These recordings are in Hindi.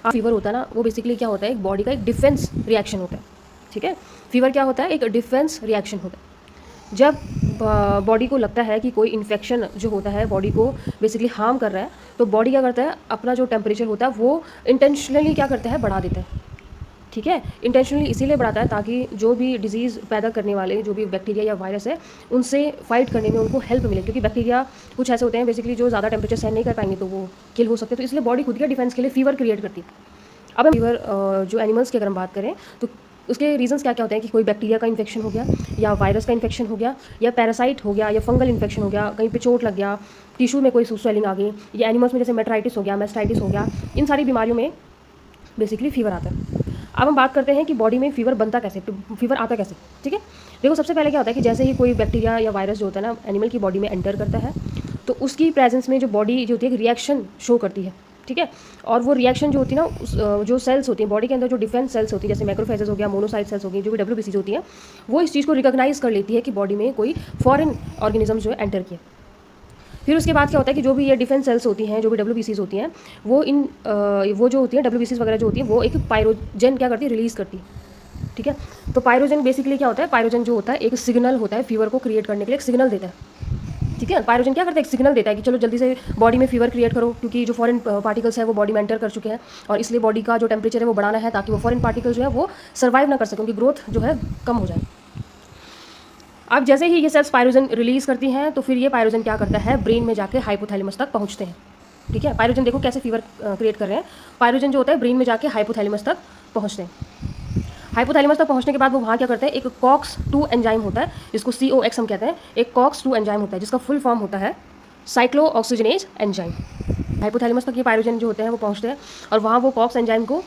फीवर होता है ना, वो बेसिकली क्या होता है, एक बॉडी का एक डिफेंस रिएक्शन होता है। ठीक है, फीवर क्या होता है, एक डिफेंस रिएक्शन होता है। जब बॉडी को लगता है कि कोई इन्फेक्शन जो होता है बॉडी को बेसिकली हार्म कर रहा है, तो बॉडी क्या करता है, अपना जो टेम्परेचर होता है वो इंटेंशनली क्या करता है, बढ़ा देता है। ठीक है, इंटेंशनली इसीलिए बढ़ाता है ताकि जो भी डिजीज़ पैदा करने वाले जो भी बैक्टीरिया या वायरस है उनसे फाइट करने में उनको हेल्प मिले, क्योंकि बैक्टीरिया कुछ ऐसे होते हैं बेसिकली जो ज़्यादा टेम्परेचर सहन नहीं कर पाएंगे तो वो किल हो सकते हैं। तो इसलिए बॉडी खुद के डिफेंस के लिए फीवर क्रिएट करती है। अब हम फीवर जो एनिमल्स की अगर हम बात करें तो उसके रीजंस क्या क्या होते हैं कि कोई बैक्टीरिया का इन्फेक्शन हो गया, या वायरस का इन्फेक्शन हो गया, या पैरासाइट हो गया, या फंगल इन्फेक्शन हो गया, कहीं पे चोट लग गया, टिश्यू में कोई स्वेलिंग आ गई, या एनिमल्स में जैसे मेट्राइटिस हो गया, मेस्टाइटिस हो गया, इन सारी बीमारियों में बेसिकली फीवर आता है। अब हम बात करते हैं कि बॉडी में फीवर बनता कैसे, फीवर आता कैसे। ठीक है, देखो सबसे पहले क्या होता है कि जैसे ही कोई बैक्टीरिया या वायरस जो होता है ना एनिमल की बॉडी में एंटर करता है, तो उसकी प्रेजेंस में जो बॉडी जो होती है एक रिएक्शन शो करती है। ठीक है, और वो रिएक्शन जो होती है ना, जो सेल्स होती हैं बॉडी के अंदर, जो डिफेंस सेल्स होती है जैसे मैक्रोफेजेस हो गया, मोनोसाइट सेल्स हो गई, जो भी WBCs होती हैं, वो इस चीज़ को रिकॉग्नाइज कर लेती है कि बॉडी में कोई फॉरेन ऑर्गेनिज्म जो है एंटर किया। फिर उसके बाद क्या होता है कि जो भी ये डिफेंस सेल्स होती हैं, जो भी WBCs होती हैं, वो वो जो होती हैं WBCs वगैरह जो होती हैं, वो एक पायरोजन क्या करती है, रिलीज़ करती है। ठीक है, तो पायरोजन बेसिकली क्या होता है, पायरोजन जो होता है एक सिग्नल होता है, फीवर को क्रिएट करने के लिए एक सिग्नल देता है। ठीक है, पायरोजन क्या करता है, एक सिग्नल देता है कि चलो जल्दी से बॉडी में फीवर क्रिएट करो, क्योंकि जो फॉरेन पार्टिकल्स है वो बॉडी में एंटर कर चुके हैं, और इसलिए बॉडी का जो टेम्परेचर है वो बढ़ाना है ताकि वो फॉरेन पार्टिकल जो है वो सर्वाइव ना कर सकें, उनकी ग्रोथ जो है कम हो जाए। अब जैसे ही ये सेल्स पायरोजन रिलीज करती हैं, तो फिर ये पायरोजन क्या करता है, ब्रेन में जाके हाइपोथैलेमस तक पहुंचते हैं। ठीक है, पायरोजन देखो कैसे फीवर क्रिएट कर रहे हैं, पायरोजन जो होता है ब्रेन में जाके हाइपोथैलेमस तक पहुंचते हैं। हाइपोथैलेमस तक पहुंचने के बाद वो वहाँ क्या करते हैं, एक COX-2 एंजाइम होता है जिसको COX हम कहते हैं, एक COX-2 एंजाइम होता है जिसका फुल फॉर्म होता है साइक्लोऑक्सीजनेज एंजाइम। हाइपोथैलेमस तक ये पायरोजन जो होते हैं वो पहुंचते हैं, और वहाँ वो COX एंजाइम को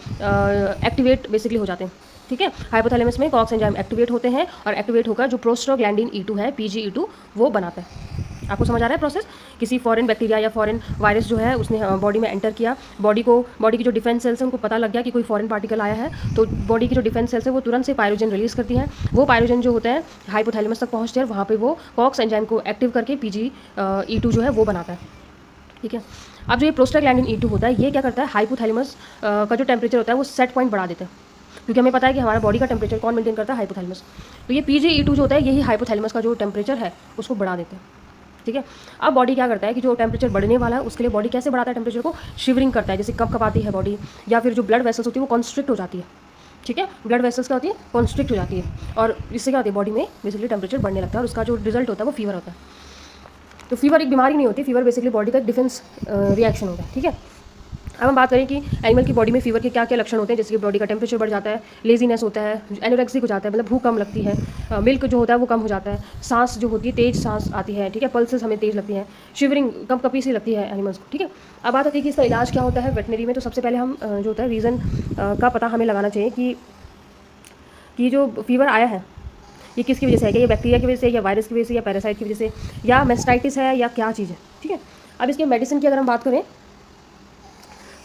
एक्टिवेट बेसिकली हो जाते हैं। ठीक है, हाइपोथैलेमस में COX एंजाइम एक्टिवेट होते हैं, और एक्टिवेट होकर जो प्रोस्टाग्लैंडिन E2 है, PGE2, वो बनाता है। आपको समझ आ रहा है प्रोसेस, किसी फॉरेन बैक्टीरिया या फॉरेन वायरस जो है उसने बॉडी में एंटर किया, बॉडी की जो डिफेंस सेल्स है उनको पता लग गया कि कोई फॉरेन पार्टिकल आया है, तो बॉडी की जो डिफेंस सेल्स है वो तुरंत से पायरोजन रिलीज करती हैं। वो पायरोजन जो होता है हाइपोथैलेमस तक पहुँचते हैं, और वहाँ पर वो COX एंजाइम को एक्टिव करके PGE2 जो है वो बनाता है। ठीक है, अब जो ये प्रोस्टाग्लैंडिन E2 होता है, ये क्या करता है, हाइपोथैलेमस का जो टेम्परेचर होता है वो सेट पॉइंट बढ़ा देता है, क्योंकि हमें पता है कि हमारा बॉडी का टेम्परेचर कौन मेंटेन करता है, हाइपोथैलेमस। तो ये PGE2 जो होता है यही हाइपोथैलेमस का जो टेम्परेचर है उसको बढ़ा देते हैं। ठीक है, अब बॉडी क्या करता है कि जो टेम्परेचर बढ़ने वाला है उसके लिए बॉडी कैसे बढ़ाता है टेम्परेचर को, शिवरिंग करता है, जैसे कँपकँपाती है बॉडी, या फिर जो ब्लड वेसल्स होती है वो कॉन्स्ट्रिक्ट हो जाती है। ठीक है, ब्लड वेसल्स क्या होती है, कॉन्स्ट्रिक्ट हो जाती है, और इससे क्या होती है, बॉडी में बेसिकली टेम्परेचर बढ़ने लगता है, और उसका जो रिजल्ट होता है वो फीवर होता है। तो फीवर एक बीमारी नहीं होती, फीवर बेसिकली बॉडी का डिफेंस रिएक्शन होता है। ठीक है, अब हम बात करें कि एनिमल की बॉडी में फीवर के क्या क्या लक्षण होते हैं, जैसे कि बॉडी का टेम्परेचर बढ़ जाता है, लेजीनेस होता है, एनोरेक्सिक हो जाता है, मतलब भूख कम लगती है, मिल्क जो होता है वो कम हो जाता है, सांस जो होती है तेज सांस आती है। ठीक है, पल्सेस हमें तेज लगती हैं, शिवरिंग कपकपी सी लगती है एनिमल्स को। ठीक है, अब बात आती है कि इसका इलाज क्या होता है वेटनरी में। तो सबसे पहले हम जो होता है रीज़न का पता हमें लगाना चाहिए कि जो फीवर आया है ये किसकी वजह से है, क्या ये बैक्टीरिया की वजह से, या वायरस की वजह से, या पैरासाइट की वजह से, या मेस्टाइटिस है, या क्या चीज़ है। ठीक है, अब इसके मेडिसिन की अगर हम बात करें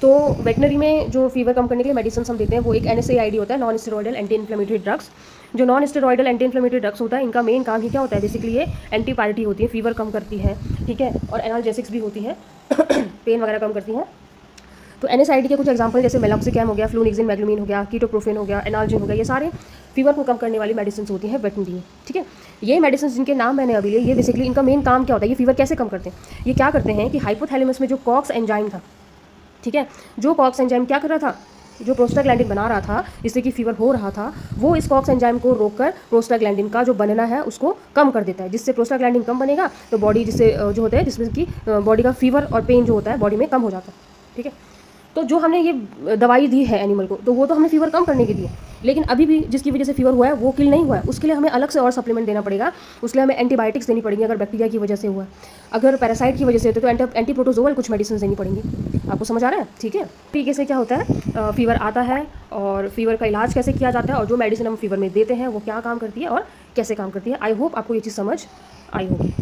तो वेटनरी में जो फीवर कम करने के लिए मेडिसिन हम देते हैं वो एक NSAID होता है, non steroidal anti inflammatory drugs. जो non steroidal anti inflammatory drugs होता है इनका मेन काम ही क्या होता है, बेसिकली ये एंटीपायरेटिक होती है, फीवर कम करती है। ठीक है, और एनाल्जेसिक्स भी होती है पेन वगैरह कम करती हैं। तो NSAID के कुछ एग्जांपल जैसे मेलॉक्सिकैम हो गया, फ्लूनिक्सिन मैग्लूमिन हो गया, कीटोप्रोफेन हो गया, एनाल्जिन हो गया, ये सारे फीवर को कम करने वाली मेडिसिन होती हैं वेटनरी में। ठीक है, ये मेडिसिन जिनके नाम मैंने अभी लिए, ये बेसिकली इनका मेन काम क्या होता है, ये फीवर कैसे कम करते हैं। ये क्या करते हैं कि हाइपोथैलेमस में जो COX एंजाइम था, ठीक है, जो COX एंजाइम क्या कर रहा था, जो प्रोस्टाग्लैंडिन बना रहा था जिससे कि फीवर हो रहा था, वो इस COX एंजाइम को रोककर प्रोस्टाग्लैंडिन का जो बनना है उसको कम कर देता है, जिससे प्रोस्टाग्लैंडिन कम बनेगा तो बॉडी जिससे जो होता है जिसमें कि बॉडी का फीवर और पेन जो होता है बॉडी में कम हो जाता है। ठीक है, तो जो हमने ये दवाई दी है एनिमल को, तो वो तो हमने फीवर कम करने के लिए, लेकिन अभी भी जिसकी वजह से फीवर हुआ है वो किल नहीं हुआ है, उसके लिए हमें अलग से और सप्लीमेंट देना पड़ेगा, उसके लिए हमें एंटीबायोटिक्स देनी पड़ेंगी अगर बैक्टीरिया की वजह से हुआ है, अगर पैरासाइट की वजह से तो एंटीप्रोटोजोल कुछ मेडिसिन देनी पड़ेंगी। आपको समझ आ रहा है। ठीक है, तरीके से क्या होता है, फीवर आता है और फीवर का इलाज कैसे किया जाता है, और जो मेडिसिन हम फीवर में देते हैं वो क्या काम करती है और कैसे काम करती है। आई होप आपको ये चीज़ समझ आई होगी।